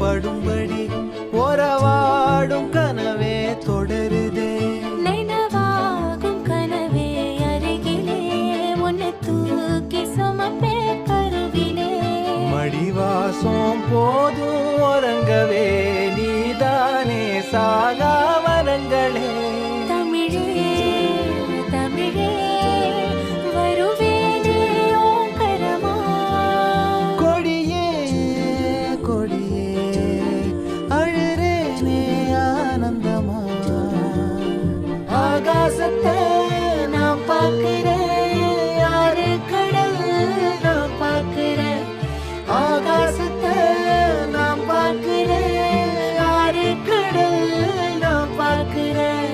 படும்படி ஒரவாடும் கனவே தொடருதே நினைவாகும் கனவே அருகிலே உன்னை தூக்கி சுமப்பே கருவிலே மடிவாசம் போதும் உறங்கவே நீதானே சாகா வரங்களே தமிழே தமிழே வருவேனே ஓங்கரமா கொடியே கொடியே அழுறேனே ஆனந்தமா ஆகாசத்தை நான் பார்க்கிறேன் யாரு கடல் நான் பார்க்கிறேன் ஆகாசத்தை நான் பார்க்கிறேன் யாரு கடல் நான் பார்க்கிறேன்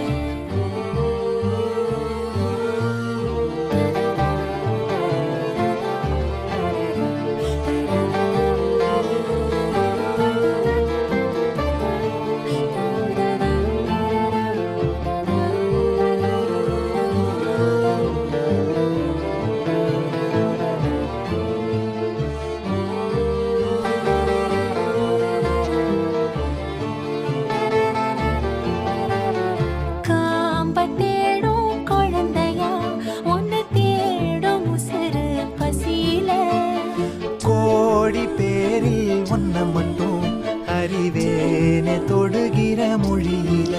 காம்ப தேடும் குழந்தையா உன்னை தேடும் உசுறு பசியில கோடி பேரில் ஒன்ன மட்டும் அறிவேனே தொடுகிற மொழியில